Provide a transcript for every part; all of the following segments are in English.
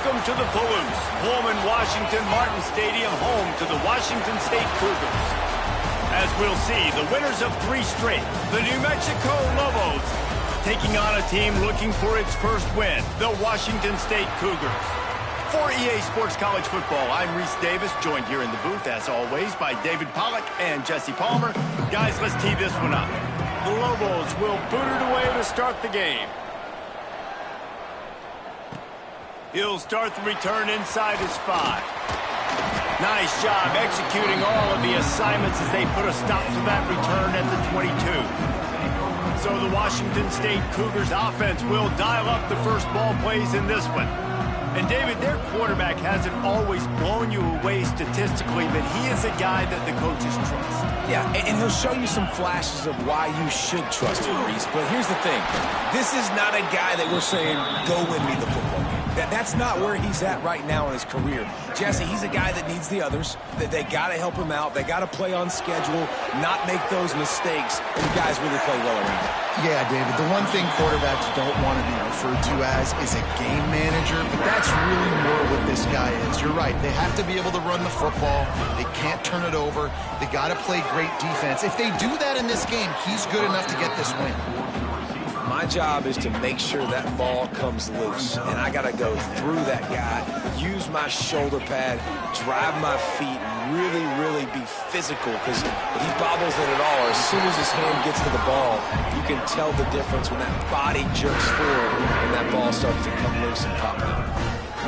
Welcome to the Palouse, Pullman Washington Martin Stadium, home to the Washington State Cougars. As we'll see, the winners of 3 straight, the New Mexico Lobos, taking on a team looking for its first win, the Washington State Cougars. For EA Sports College Football, I'm Reese Davis, joined here in the booth, as always, by David Pollack and Jesse Palmer. Guys, let's tee this one up. The Lobos will boot it away to start the game. He'll start the return inside his 5. Nice job executing all of the assignments as they put a stop to that return at the 22. So the Washington State Cougars offense will dial up the first ball plays in this one. And David, their quarterback hasn't always blown you away statistically, but he is a guy that the coaches trust. Yeah, and he'll show you some flashes of why you should trust him, Reese. But here's the thing. This is not a guy that we're saying, go win me the football game. That's not where he's at right now in his career. Jesse, he's a guy that needs the others, that they got to help him out. They got to play on schedule, not make those mistakes, and the guys really play well around him. Yeah, David, the one thing quarterbacks don't want to be referred to as is a game manager, but that's really more what this guy is. You're right. They have to be able to run the football. They can't turn it over. They got to play great defense. If they do that in this game, he's good enough to get this win. My job is to make sure that ball comes loose, and I got to go through that guy, use my shoulder pad, drive my feet, really, really be physical, because if he bobbles it at all, or as soon as his hand gets to the ball, you can tell the difference when that body jerks forward and that ball starts to come loose and pop out.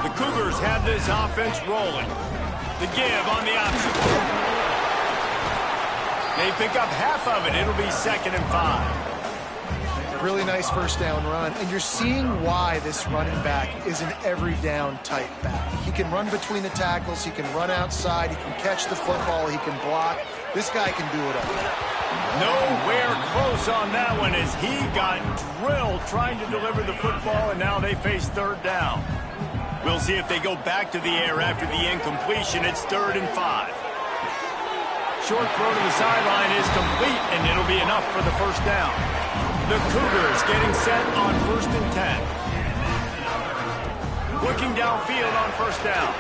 The Cougars have this offense rolling. The give on the option. They pick up half of it. It'll be 2nd and 5. Really nice first down run, and you're seeing why this running back is an every down type back. He can run between the tackles, he can run outside, he can catch the football, he can block. This guy can do it all. Nowhere close on that one as he got drilled trying to deliver the football, and now they face 3rd down. We'll see if they go back to the air after the incompletion. It's 3rd and 5. Short throw to the sideline is complete, and it'll be enough for the first down. The Cougars getting set on 1st and 10. Looking downfield on 1st down.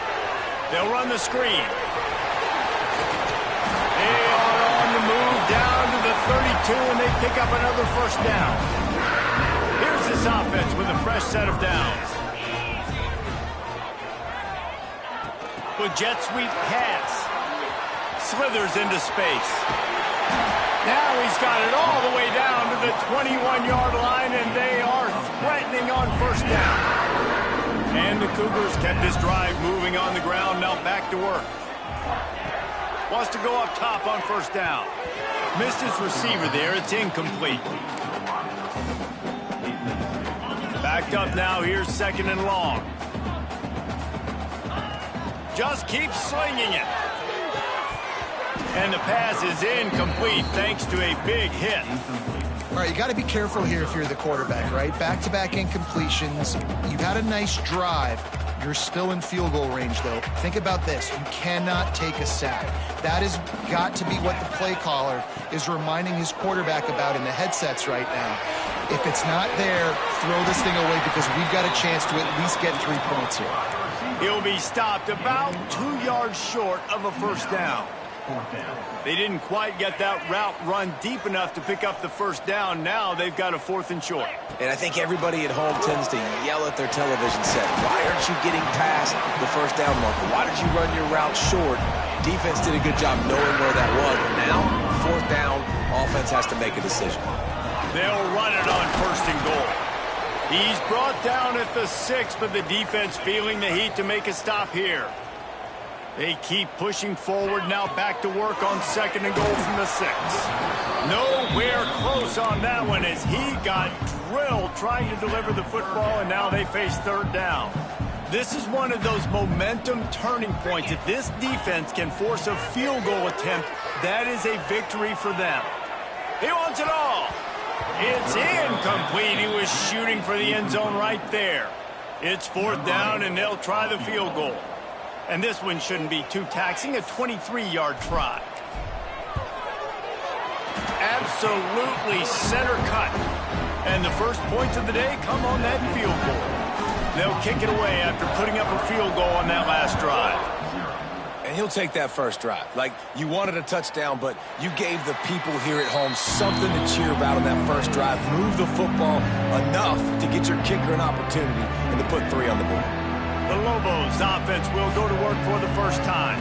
They'll run the screen. They are on the move down to the 32, and they pick up another 1st down. Here's this offense with a fresh set of downs. With jet sweep pass. Slithers into space. Now he's got it all the way down to the 21-yard line, and they are threatening on 1st down. And the Cougars kept this drive moving on the ground, now back to work. Wants to go up top on 1st down. Missed his receiver there. It's incomplete. Backed up now. Here's 2nd and long. Just keeps slinging it. And the pass is incomplete thanks to a big hit. All right, you got to be careful here if you're the quarterback, right? Back-to-back incompletions. You've had a nice drive. You're still in field goal range, though. Think about this. You cannot take a sack. That has got to be what the play caller is reminding his quarterback about in the headsets right now. If it's not there, throw this thing away because we've got a chance to at least get 3 points here. He'll be stopped about 2 yards short of a 1st down. They didn't quite get that route run deep enough to pick up the 1st down. Now they've got a 4th and short. And I think everybody at home tends to yell at their television set. Why aren't you getting past the 1st down marker? Why did you run your route short? Defense did a good job knowing where that was. But now, 4th down, offense has to make a decision. They'll run it on 1st and goal. He's brought down at the 6, but the defense feeling the heat to make a stop here. They keep pushing forward, now back to work on 2nd and goal from the 6. Nowhere close on that one as he got drilled trying to deliver the football, and now they face 3rd down. This is one of those momentum turning points. If this defense can force a field goal attempt, that is a victory for them. He wants it all. It's incomplete. He was shooting for the end zone right there. It's 4th down, and they'll try the field goal. And this one shouldn't be too taxing, a 23-yard try. Absolutely center cut. And the first points of the day come on that field goal. They'll kick it away after putting up a field field goal on that last drive. And he'll take that first drive. Like, you wanted a touchdown, but you gave the people here at home something to cheer about on that first drive. Move the football enough to get your kicker an opportunity and to put 3 on the board. The Lobos offense will go to work for the first time.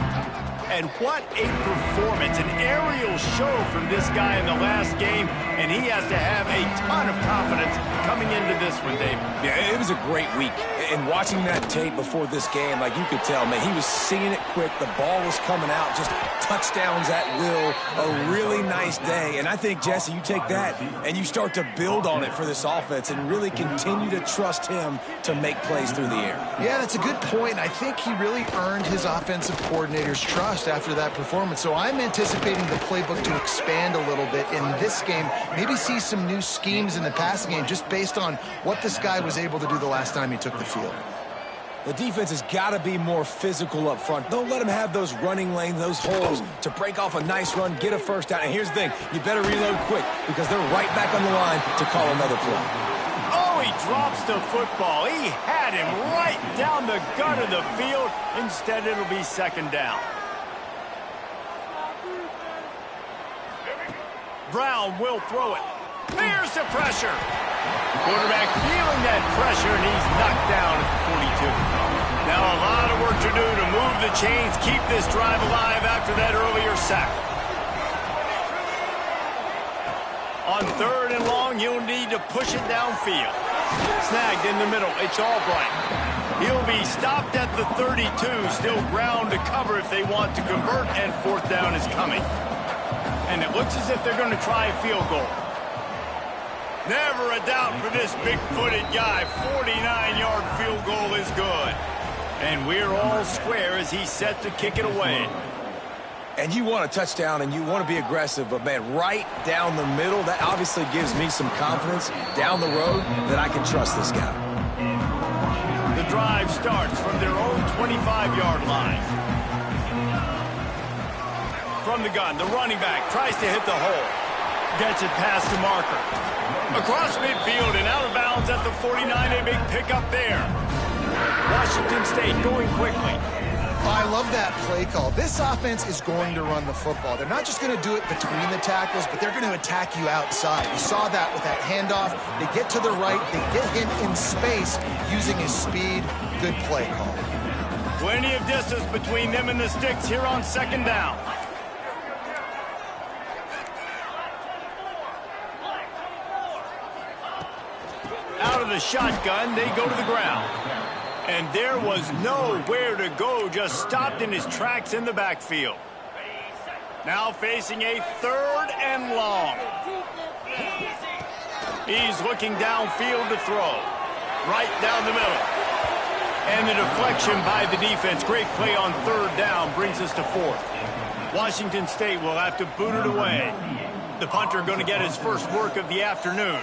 And what a performance, an aerial show from this guy in the last game, and he has to have a ton of confidence coming into this one, David. Yeah, it was a great week. And watching that tape before this game, like, you could tell, man, he was seeing it quick. The ball was coming out, just touchdowns at will. A really nice day. And I think, Jesse, you take that and you start to build on it for this offense and really continue to trust him to make plays through the air. Yeah, that's a good point. I think he really earned his offensive coordinator's trust after that performance. So I'm anticipating the playbook to expand a little bit in this game, maybe see some new schemes in the passing game just based on what this guy was able to do the last time he took the field. The defense has got to be more physical up front. Don't let them have those running lanes, those holes to break off a nice run, get a first down. And here's the thing, you better reload quick because they're right back on the line to call another play. Oh, he drops the football. He had him right down the gut of the field. Instead, it'll be second down. Brown will throw it. Here's the pressure. Quarterback feeling that pressure, and he's knocked down at the 42. Now a lot of work to do to move the chains, keep this drive alive after that earlier sack. On 3rd and long, you'll need to push it downfield. Snagged in the middle. It's Albright. He'll be stopped at the 32. Still ground to cover if they want to convert, and 4th down is coming. And it looks as if they're going to try a field goal. Never a doubt for this big-footed guy. 49-yard field goal is good. And we're all square as he's set to kick it away. And you want a touchdown and you want to be aggressive, but, man, right down the middle, that obviously gives me some confidence down the road that I can trust this guy. The drive starts from their own 25-yard line. From the gun, the running back tries to hit the hole. Gets it past the marker. Across midfield and out of bounds at the 49, a big pickup there. Washington State going quickly. I love that play call. This offense is going to run the football. They're not just going to do it between the tackles, but they're going to attack you outside. You saw that with that handoff. They get to the right. They get him in space using his speed. Good play call. Plenty of distance between them and the sticks here on 2nd down. Out of the shotgun, they go to the ground. And there was nowhere to go, just stopped in his tracks in the backfield. Now facing a 3rd and long. He's looking downfield to throw. Right down the middle. And the deflection by the defense. Great play on 3rd down brings us to 4th. Washington State will have to boot it away. The punter going to get his first work of the afternoon.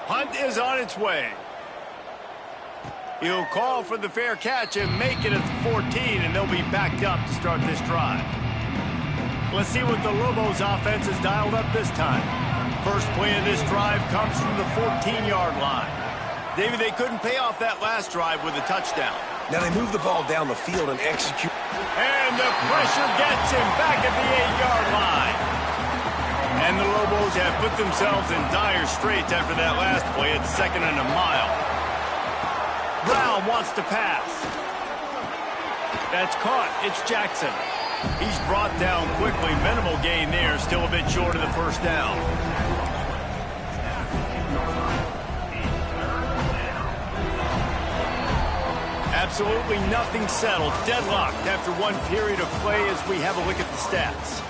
Hunt is on its way. He'll call for the fair catch and make it at the 14, and they'll be backed up to start this drive. Let's see what the Lobos offense has dialed up this time. First play of this drive comes from the 14-yard line. David, they couldn't pay off that last drive with a touchdown. Now they move the ball down the field and execute. And the pressure gets him back at the 8-yard line. And the Lobos have put themselves in dire straits after that last play at 2nd and a mile. Brown wants to pass. That's caught. It's Jackson. He's brought down quickly. Minimal gain there. Still a bit short of the first down. Absolutely nothing settled. Deadlocked after one period of play as we have a look at the stats.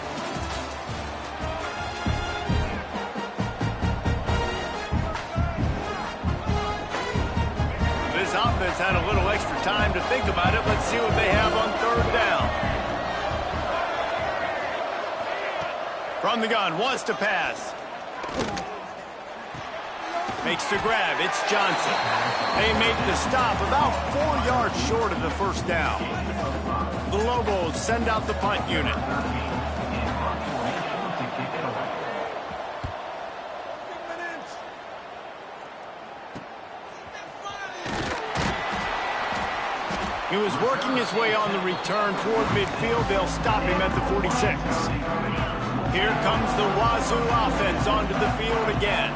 This offense had a little extra time to think about it. Let's see what they have on 3rd down. From the gun, wants to pass. Makes the grab. It's Johnson. They make the stop about 4 yards short of the first down. The Lobos send out the punt unit. He was working his way on the return toward midfield. They'll stop him at the 46. Here comes the Wazoo offense onto the field again.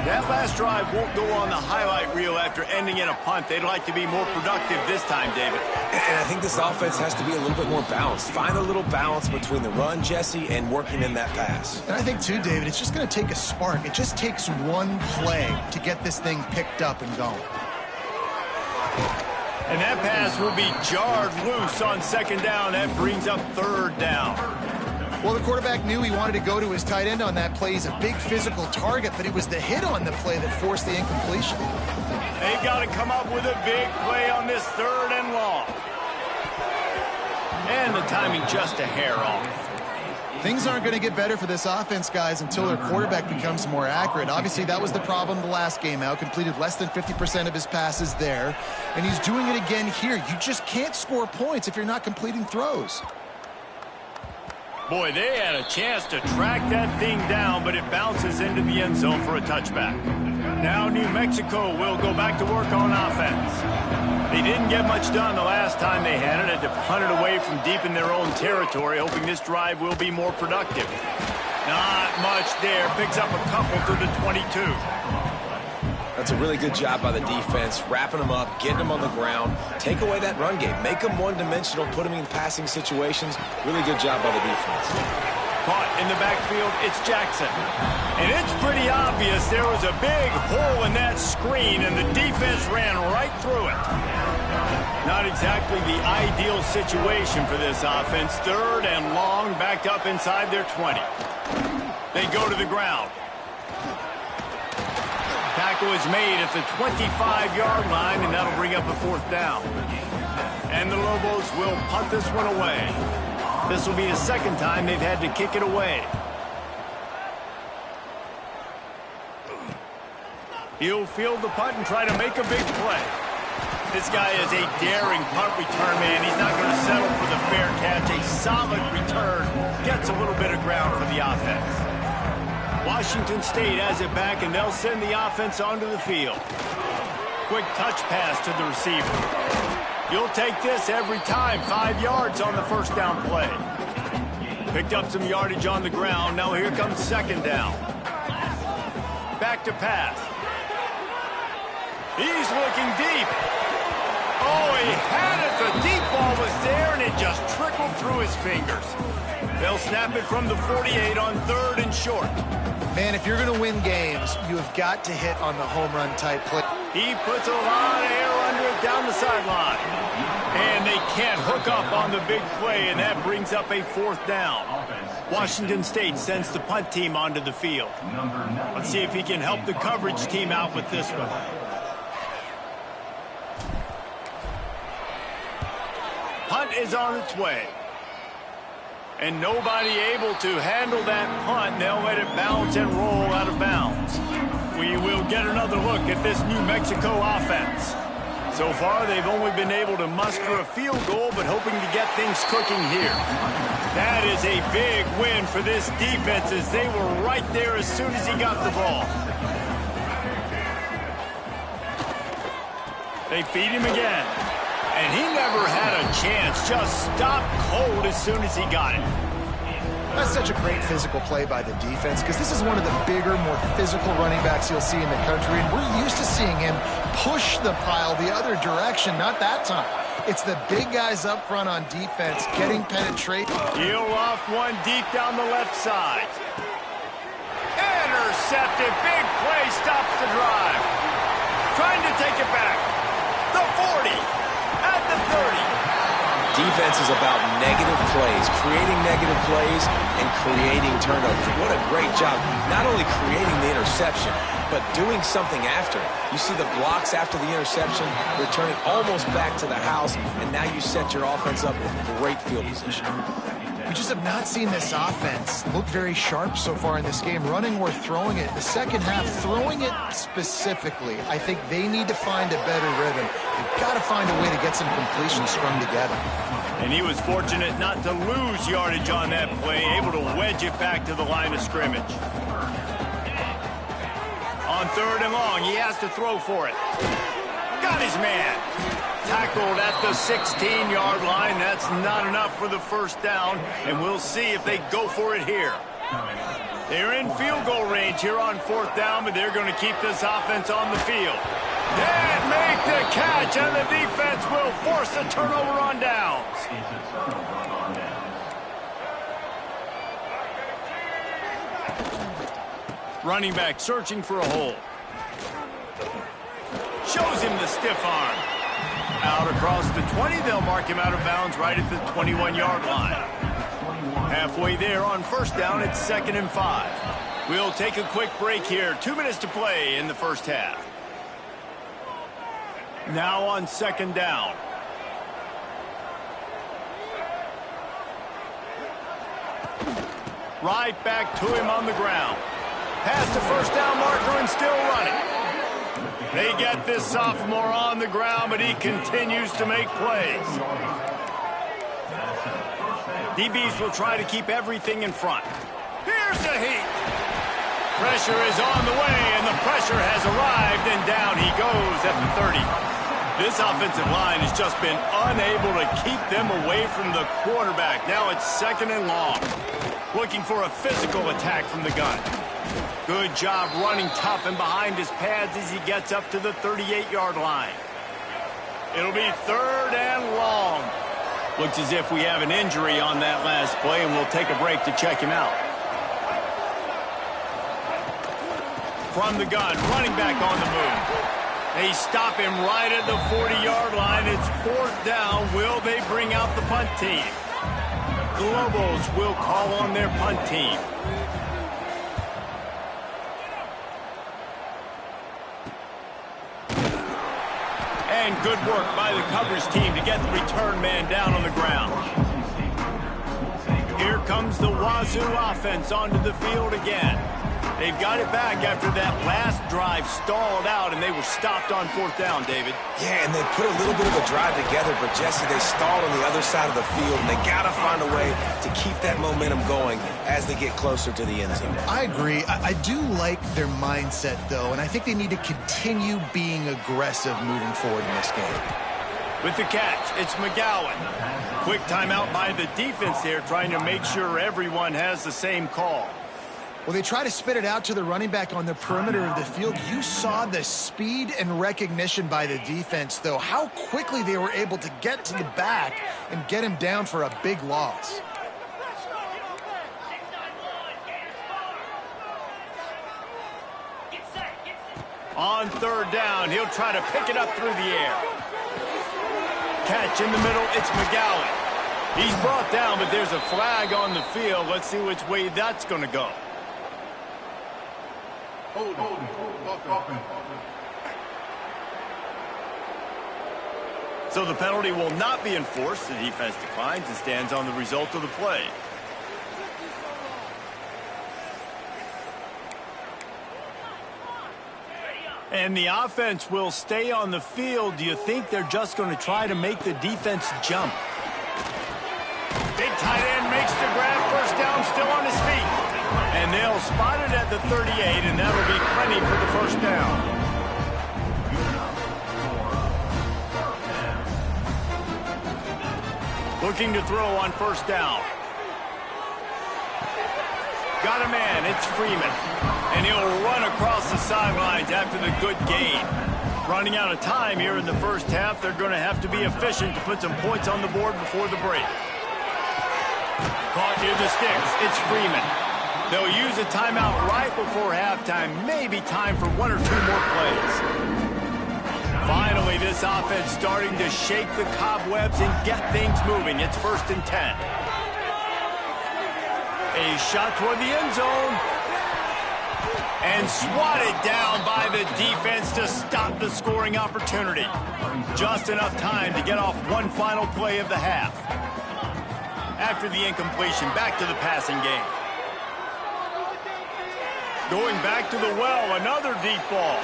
That last drive won't go on the highlight reel after ending in a punt. They'd like to be more productive this time, David. And I think this offense has to be a little bit more balanced. Find a little balance between the run, Jesse, and working in that pass. And I think, too, David, it's just going to take a spark. It just takes one play to get this thing picked up and going. And that pass will be jarred loose on second down. That brings up third down. Well, the quarterback knew he wanted to go to his tight end on that play. He's a big physical target, but it was the hit on the play that forced the incompletion. They got to come up with a big play on this third and long. And the timing just a hair off. Things aren't going to get better for this offense, guys, until their quarterback becomes more accurate. Obviously, that was the problem the last game out. Completed less than 50% of his passes there. And he's doing it again here. You just can't score points if you're not completing throws. Boy, they had a chance to track that thing down, but it bounces into the end zone for a touchback. Now New Mexico will go back to work on offense. They didn't get much done the last time they had it. Had to punt it away from deep in their own territory, hoping this drive will be more productive. Not much there. Picks up a couple to the 22. That's a really good job by the defense, wrapping them up, getting them on the ground, take away that run game, make them one-dimensional, put them in passing situations. Really good job by the defense. Caught in the backfield, it's Jackson. And it's pretty obvious there was a big hole in that screen, and the defense ran right through it. Not exactly the ideal situation for this offense. Third and long, backed up inside their 20. They go to the ground. Tackle is made at the 25-yard line, and that'll bring up a fourth down. And the Lobos will punt this one away. This will be the second time they've had to kick it away. He'll field the punt and try to make a big play. This guy is a daring punt return man. He's not going to settle for the fair catch. A solid return gets a little bit of ground for the offense. Washington State has it back, and they'll send the offense onto the field. Quick touch pass to the receiver. You'll take this every time. 5 yards on the first down play. Picked up some yardage on the ground. Now here comes second down. Back to pass. He's looking deep. Oh, he had it. The deep ball was there, and it just trickled through his fingers. They'll snap it from the 48 on third and short. Man, if you're going to win games, you have got to hit on the home run type play. He puts a lot of air under it down the sideline. And they can't hook up on the big play, and that brings up a fourth down. Washington State sends the punt team onto the field. Let's see if he can help the coverage team out with this one. Punt is on its way. And nobody able to handle that punt. They'll let it bounce and roll out of bounds. We will get another look at this New Mexico offense. So far, they've only been able to muster a field goal, but hoping to get things cooking here. That is a big win for this defense, as they were right there as soon as he got the ball. They feed him again. And he never had a chance. Just stopped cold as soon as he got it. That's such a great physical play by the defense, because this is one of the bigger, more physical running backs you'll see in the country, and we're used to seeing him push the pile the other direction. Not that time. It's the big guys up front on defense getting penetration. He'll off one deep down the left side. Intercepted. Big play stops the drive. Trying to take it back. The 40. At the 30. Defense is about negative plays, creating negative plays and creating turnovers. What a great job, not only creating the interception, but doing something after it. You see the blocks after the interception, returning almost back to the house, and now you set your offense up with great field position. We just have not seen this offense look very sharp so far in this game, running or throwing it. The second half, throwing it specifically, I think they need to find a better rhythm. They've got to find a way to get some completions strung together. And he was fortunate not to lose yardage on that play, able to wedge it back to the line of scrimmage. On third and long, he has to throw for it. Got his man. tackled at the 16-yard line. That's not enough for the first down, and we'll see if they go for it here. They're in field goal range here on 4th down, but they're going to keep this offense on the field. Can't make the catch, and the defense will force a turnover on downs. Running back searching for a hole. Shows him the stiff arm. Out across the 20, they'll mark him out of bounds right at the 21-yard line. Halfway there on 1st down, it's 2nd and 5. We'll take a quick break here. 2 minutes to play in the first half. Now on 2nd down. Right back to him on the ground. Past the first down marker and still running. They get this sophomore on the ground, but he continues to make plays. DBs will try to keep everything in front. Here's the heat. Pressure is on the way, and the pressure has arrived, and down he goes at the 30. This offensive line has just been unable to keep them away from the quarterback. Now it's 2nd and long. Looking for a physical attack from the gun. Good job running tough and behind his pads as he gets up to the 38-yard line. It'll be 3rd and long. Looks as if we have an injury on that last play, and we'll take a break to check him out. From the gun, running back on the move. They stop him right at the 40-yard line. It's 4th down. Will they bring out the punt team? The Lobos will call on their punt team. And good work by the coverage team to get the return man down on the ground. Here comes the Wazoo offense onto the field again. They've got it back after that last drive stalled out, and they were stopped on 4th down, David. Yeah, and they put a little bit of a drive together, but Jesse, they stalled on the other side of the field, and they got to find a way to keep that momentum going as they get closer to the end zone. I agree. I do like their mindset, though, and I think they need to continue being aggressive moving forward in this game. With the catch, it's McGowan. Quick timeout by the defense there, trying to make sure everyone has the same call. Well, they try to spit it out to the running back on the perimeter of the field. You saw the speed and recognition by the defense, though. How quickly they were able to get to the back and get him down for a big loss. On 3rd down, he'll try to pick it up through the air. Catch in the middle, it's McGowan. He's brought down, but there's a flag on the field. Let's see which way that's going to go. So the penalty will not be enforced. The defense declines and stands on the result of the play. And the offense will stay on the field. Do you think they're just going to try to make the defense jump? Big tight end makes the grab. First down, still on his feet. And they'll spot it at the 38, and that'll be plenty for the first down. Looking to throw on 1st down. Got a man, it's Freeman. And he'll run across the sidelines after the good gain. Running out of time here in the first half, they're going to have to be efficient to put some points on the board before the break. Caught near the sticks, it's Freeman. They'll use a timeout right before halftime. Maybe time for 1 or 2 more plays. Finally, this offense starting to shake the cobwebs and get things moving. It's 1st and 10. A shot toward the end zone. And swatted down by the defense to stop the scoring opportunity. Just enough time to get off one final play of the half. After the incompletion, back to the passing game. Going back to the well, another deep ball.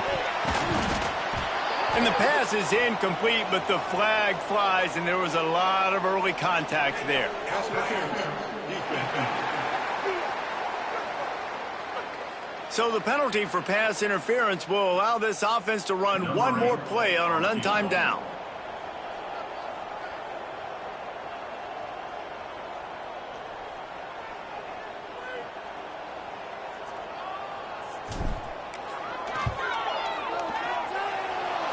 And the pass is incomplete, but the flag flies, and there was a lot of early contact there. So the penalty for pass interference will allow this offense to run one more play on an untimed down.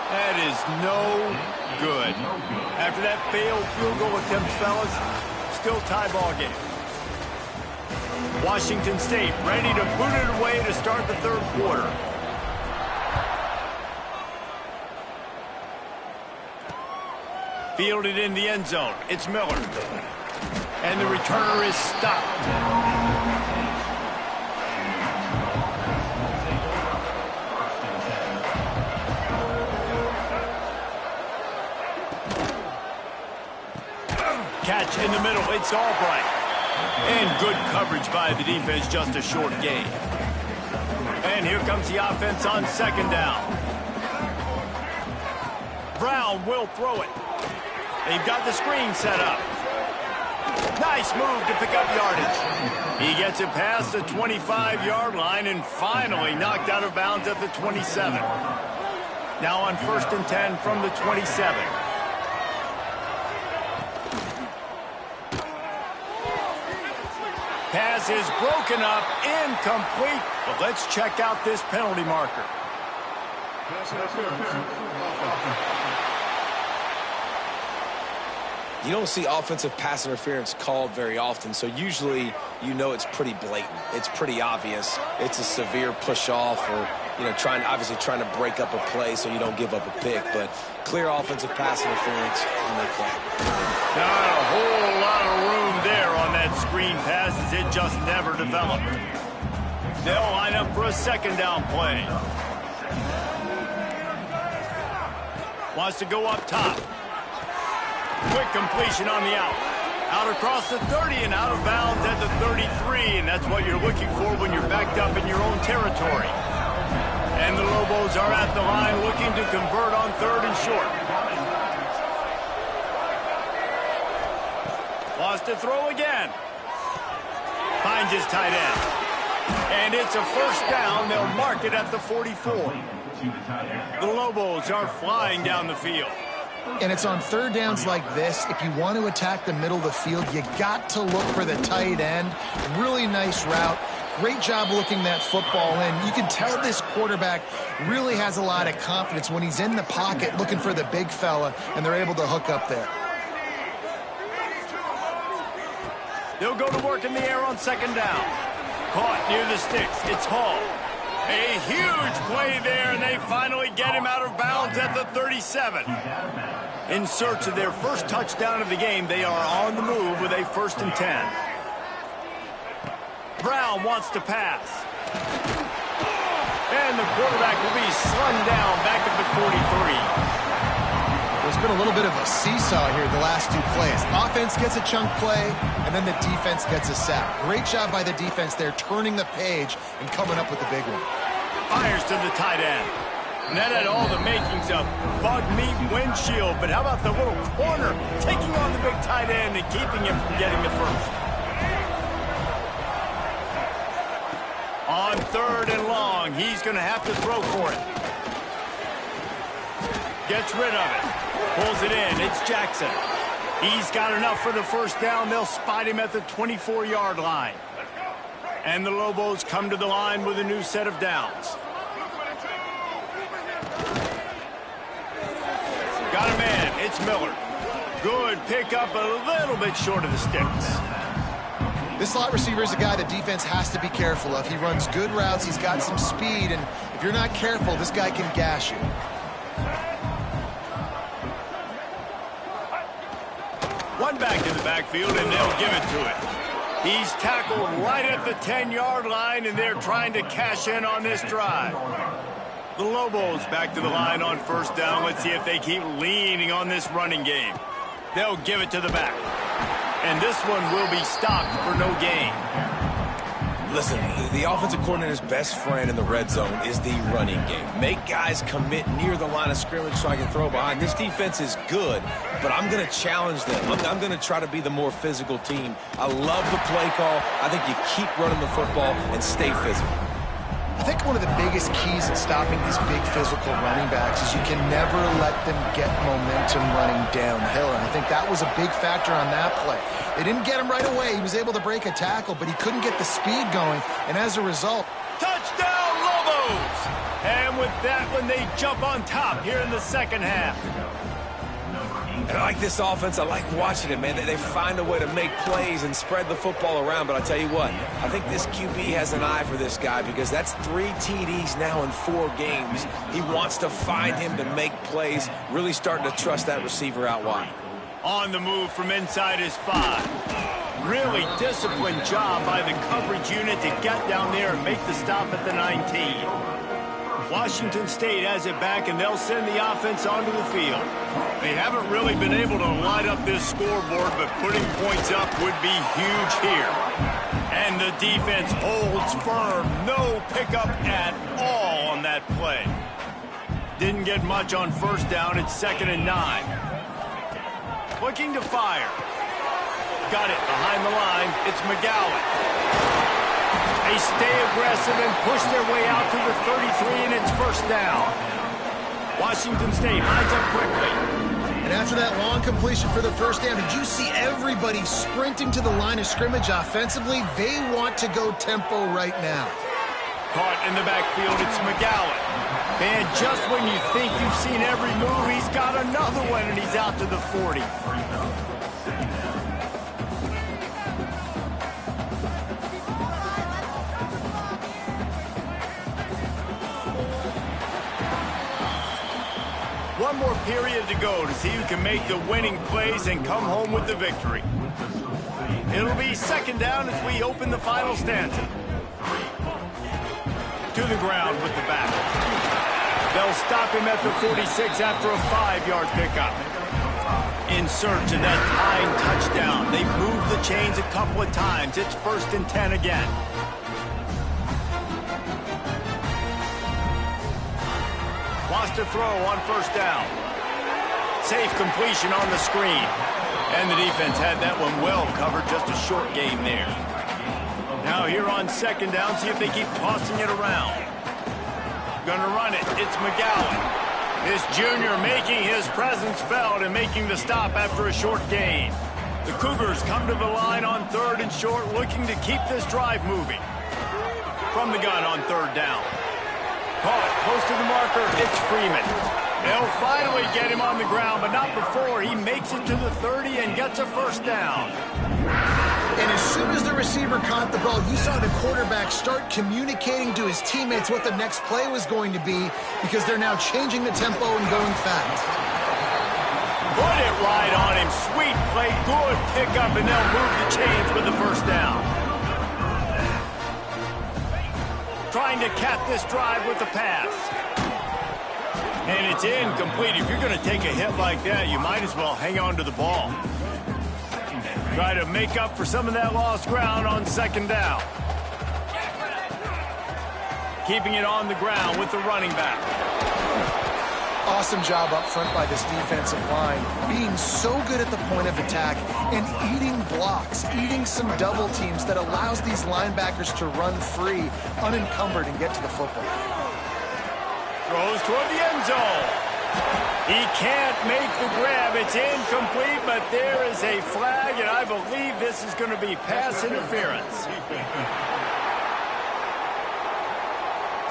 That is no good. After that failed field goal attempt, fellas, still tie ball game. Washington State ready to boot it away to start the third quarter. Fielded in the end zone. It's Miller. And the returner is stopped. Catch in the middle. It's Albright. And good coverage by the defense, just a short gain. And here comes the offense on second down. Brown will throw it. They've got the screen set up. Nice move to pick up yardage. He gets it past the 25-yard line and finally knocked out of bounds at the 27. Now on 1st and 10 from the 27. Pass is broken up, incomplete. But let's check out this penalty marker. You don't see offensive pass interference called very often, so usually you know it's pretty blatant. It's pretty obvious. It's a severe push-off or, obviously trying to break up a play so you don't give up a pick, but clear offensive pass interference on that play. Not a whole lot of room there on that screen pass as it just never developed. They'll line up for a second down play. Wants to go up top. Quick completion on the out. Out across the 30 and out of bounds at the 33. And that's what you're looking for when you're backed up in your own territory. And the Lobos are at the line looking to convert on 3rd and short. Wants to throw again. Finds his tight end. And it's a first down. They'll mark it at the 44. The Lobos are flying down the field. And it's on third downs like this. If you want to attack the middle of the field, you got to look for the tight end. Really nice route. Great job looking that football in. You can tell this quarterback really has a lot of confidence when he's in the pocket looking for the big fella, and they're able to hook up there. They'll go to work in the air on second down. Caught near the sticks. It's Hall. A huge play there, and they finally get him out of bounds at the 37. In search of their first touchdown of the game, they are on the move with a 1st and 10. Brown wants to pass. And the quarterback will be slung down back at the 43. There's been a little bit of a seesaw here the last two plays. Offense gets a chunk play, and then the defense gets a sack. Great job by the defense there, turning the page and coming up with the big one. Fires to the tight end. And that had all the makings of bug meat windshield. But how about the little corner taking on the big tight end and keeping him from getting the first? On 3rd and long, he's going to have to throw for it. Gets rid of it. Pulls it in. It's Jackson. He's got enough for the first down. They'll spot him at the 24-yard line. And the Lobos come to the line with a new set of downs. Got a man. It's Miller. Good pickup, a little bit short of the sticks. This slot receiver is a guy the defense has to be careful of. He runs good routes. He's got some speed, and if you're not careful, this guy can gash you. One back in the backfield, and they'll give it to it. He's tackled right at the 10-yard line, and they're trying to cash in on this drive. The Lobos back to the line on first down. Let's see if they keep leaning on this running game. They'll give it to the back. And this one will be stopped for no gain. Listen, the offensive coordinator's best friend in the red zone is the running game. Make guys commit near the line of scrimmage so I can throw behind. This defense is good, but I'm going to challenge them. I'm going to try to be the more physical team. I love the play call. I think you keep running the football and stay physical. I think one of the biggest keys in stopping these big physical running backs is you can never let them get momentum running downhill. And I think that was a big factor on that play. They didn't get him right away. He was able to break a tackle, but he couldn't get the speed going. And as a result, touchdown, Lobos! And with that one, they jump on top here in the second half. And I like this offense. I like watching it, man. They find a way to make plays and spread the football around. But I'll tell you what, I think this QB has an eye for this guy because that's 3 TDs now in 4 games. He wants to find him to make plays, really starting to trust that receiver out wide. On the move from inside his 5. Really disciplined job by the coverage unit to get down there and make the stop at the 19. Washington State has it back, and they'll send the offense onto the field. They haven't really been able to light up this scoreboard, but putting points up would be huge here. And the defense holds firm. No pickup at all on that play. Didn't get much on first down. It's 2nd and 9. Looking to fire. Got it behind the line. It's McGowan. They stay aggressive and push their way out to the 33, and it's 1st down. Washington State lines up quickly. And after that long completion for the 1st down, did you see everybody sprinting to the line of scrimmage offensively? They want to go tempo right now. Caught in the backfield, it's McGowan. And just when you think you've seen every move, he's got another one, and he's out to the 40. One more period to go to see who can make the winning plays and come home with the victory. It'll be 2nd down as we open the final stanza. To the ground with the back. They'll stop him at the 46 after a 5-yard pickup. In search of that tying touchdown. They've moved the chains a couple of times. It's 1st and 10 again. Wants to throw on 1st down. Safe completion on the screen. And the defense had that one well covered, just a short game there. Now here on 2nd down, see if they keep tossing it around. Gonna run it, it's McGowan. This junior making his presence felt and making the stop after a short gain. The Cougars come to the line on 3rd and short, looking to keep this drive moving. From the gun on 3rd down. Caught close to the marker, it's Freeman. They'll finally get him on the ground, but not before he makes it to the 30 and gets a 1st down. And as soon as the receiver caught the ball, you saw the quarterback start communicating to his teammates what the next play was going to be because they're now changing the tempo and going fast. Put it right on him. Sweet play, good pickup, and they'll move the chains with the 1st down. Trying to cap this drive with the pass. And it's incomplete. If you're going to take a hit like that, you might as well hang on to the ball. Try to make up for some of that lost ground on 2nd down. Keeping it on the ground with the running back. Awesome job up front by this defensive line, being so good at the point of attack and eating blocks, eating some double teams that allows these linebackers to run free, unencumbered, and get to the football. Throws toward the end zone. He can't make the grab. It's incomplete, but there is a flag, and I believe this is going to be pass interference.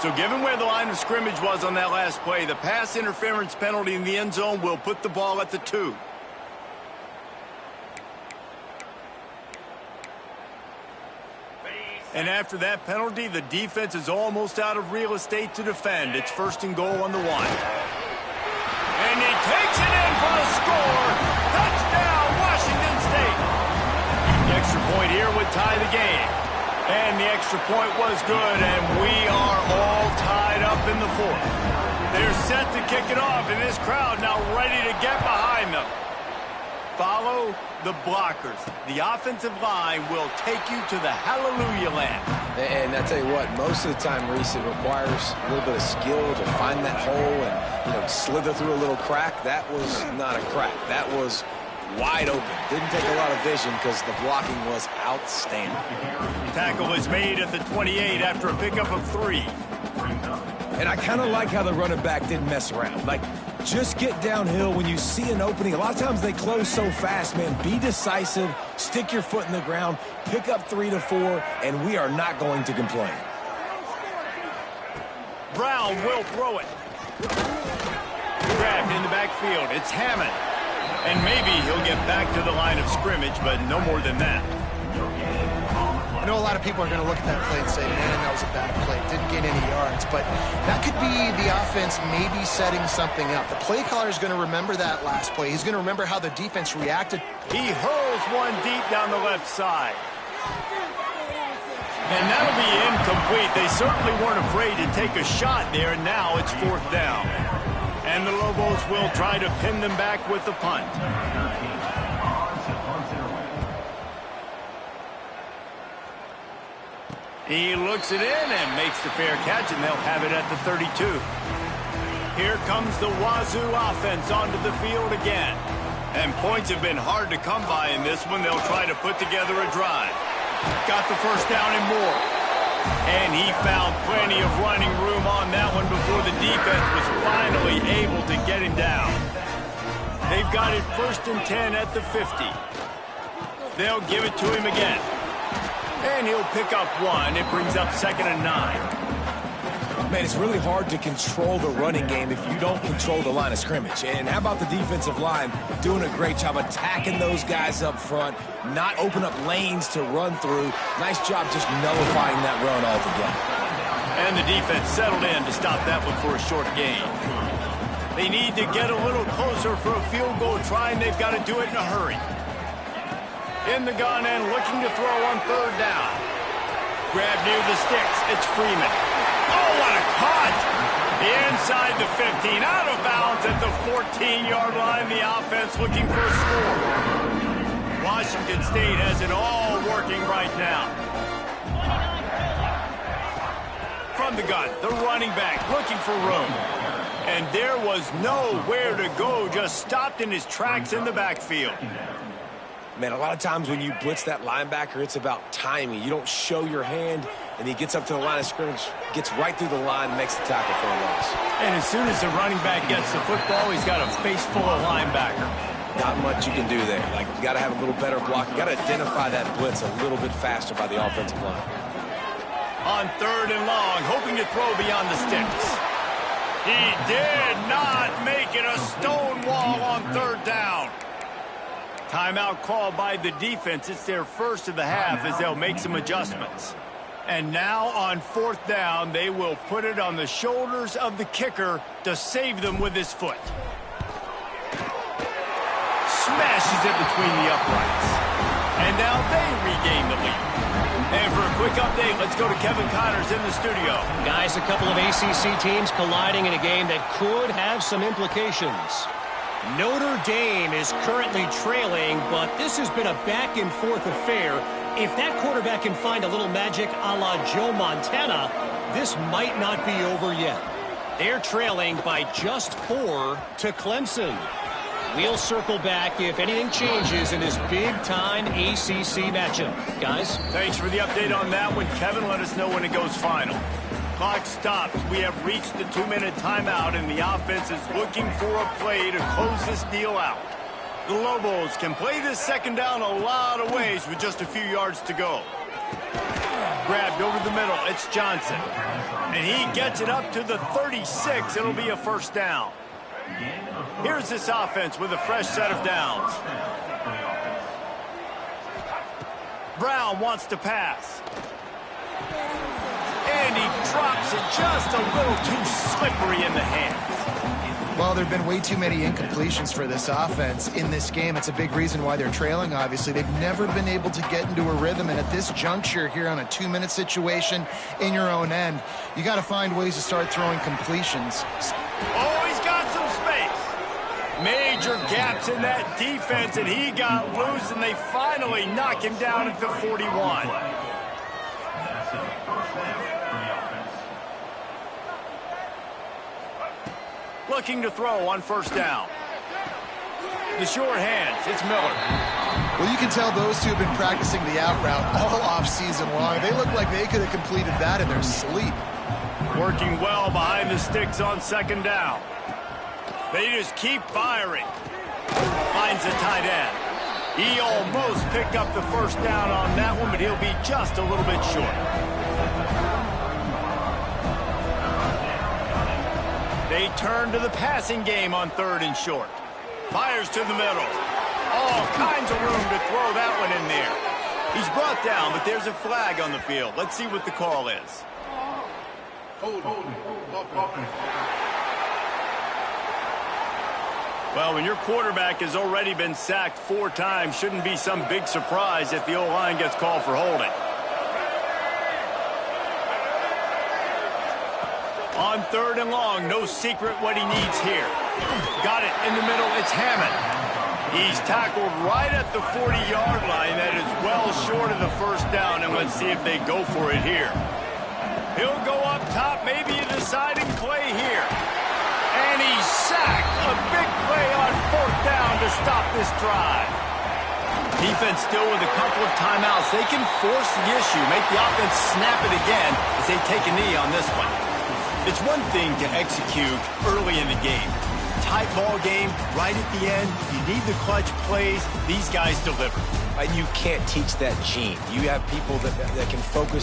So given where the line of scrimmage was on that last play, the pass interference penalty in the end zone will put the ball at the 2. And after that penalty, the defense is almost out of real estate to defend. It's 1st and goal on the 1. And he takes it in for the score. Touchdown, Washington State. The extra point here would tie the game. And the extra point was good, and we are all tied up in the 4th. They're set to kick it off, and this crowd now ready to get behind them. Follow the blockers. The offensive line will take you to the hallelujah land. And I tell you what, most of the time, Reese, it requires a little bit of skill to find that hole and, slither through a little crack. That was not a crack. That was wide open. Didn't take a lot of vision because the blocking was outstanding. Tackle is made at the 28 after a pickup of 3. And I kind of like how the running back didn't mess around. Like, just get downhill when you see an opening. A lot of times they close so fast, man. Be decisive, stick your foot in the ground, pick up 3 to 4, and we are not going to complain. Brown will throw it. Grabbed in the backfield. It's Hammond. And maybe he'll get back to the line of scrimmage, but no more than that. I know a lot of people are going to look at that play and say, man, that was a bad play. Didn't gain any yards. But that could be the offense maybe setting something up. The play caller is going to remember that last play. He's going to remember how the defense reacted. He hurls one deep down the left side. And that'll be incomplete. They certainly weren't afraid to take a shot there, and now it's 4th down. And the Lobos will try to pin them back with the punt. He looks it in and makes the fair catch, and they'll have it at the 32. Here comes the Wazoo offense onto the field again. And points have been hard to come by in this one. They'll try to put together a drive. Got the first down and more. And he found plenty of running room on that one before the defense was finally able to get him down. They've got it 1st and 10 at the 50. They'll give it to him again. And he'll pick up 1. It brings up 2nd and 9. Man, it's really hard to control the running game if you don't control the line of scrimmage. And how about the defensive line doing a great job attacking those guys up front, not open up lanes to run through. Nice job just nullifying that run altogether. And the defense settled in to stop that one for a short gain. They need to get a little closer for a field goal try, and they've got to do it in a hurry. In the gun and looking to throw on 3rd down. Grab near the sticks. It's Freeman. Oh, what a cut! Inside the 15, out of bounds at the 14-yard line. The offense looking for a score. Washington State has it all working right now. From the gun, the running back looking for room. And there was nowhere to go, just stopped in his tracks in the backfield. Man, a lot of times when you blitz that linebacker, it's about timing. You don't show your hand, and he gets up to the line of scrimmage, gets right through the line, makes the tackle for a loss. And as soon as the running back gets the football, he's got a face full of linebacker. Not much you can do there. Like, you got to have a little better block. You got to identify that blitz a little bit faster by the offensive line. On 3rd and long, hoping to throw beyond the sticks. He did not make it. A stone wall on 3rd down. Timeout called by the defense. It's their first of the half as they'll make some adjustments. And now on 4th down, they will put it on the shoulders of the kicker to save them with his foot. Smashes it between the uprights. And now they regain the lead. And for a quick update, let's go to Kevin Connors in the studio. Guys, a couple of ACC teams colliding in a game that could have some implications. Notre Dame is currently trailing, but this has been a back-and-forth affair. If that quarterback can find a little magic a la Joe Montana, this might not be over yet. They're trailing by just 4 to Clemson. We'll circle back if anything changes in this big-time ACC matchup. Guys? Thanks for the update on that one, Kevin. Let us know when it goes final. Clock stops. We have reached the 2-minute timeout, and the offense is looking for a play to close this deal out. The Lobos can play this 2nd down a lot of ways with just a few yards to go. Grabbed over the middle. It's Johnson. And he gets it up to the 36. It'll be a 1st down. Here's this offense with a fresh set of downs. Brown wants to pass. And he drops it just a little too slippery in the hands. Well, there have been way too many incompletions for this offense in this game. It's a big reason why they're trailing, obviously. They've never been able to get into a rhythm, and at this juncture here on a 2-minute situation in your own end, you got to find ways to start throwing completions. Oh, he's got some space. Major gaps in that defense, and he got loose, and they finally knock him down at the 41. Looking to throw on 1st down. The short hands, it's Miller. Well, you can tell those two have been practicing the out route all off-season long. They look like they could have completed that in their sleep. Working well behind the sticks on 2nd down. They just keep firing. Finds the tight end. He almost picked up the 1st down on that one, but he'll be just a little bit short. They turn to the passing game on 3rd and short. Fires to the middle. All kinds of room to throw that one in there. He's brought down, but there's a flag on the field. Let's see what the call is. Well, when your quarterback has already been sacked 4 times, shouldn't be some big surprise if the O-line gets called for holding. On 3rd and long, no secret what he needs here. Got it in the middle, it's Hammond. He's tackled right at the 40-yard line. That is well short of the first down, and let's see if they go for it here. He'll go up top, maybe a deciding play here. And he's sacked. A big play on 4th down to stop this drive. Defense still with a couple of timeouts. They can force the issue, make the offense snap it again as they take a knee on this one. It's one thing to execute early in the game. Tight ball game, right at the end. You need the clutch plays. These guys deliver. And you can't teach that gene. You have people that can focus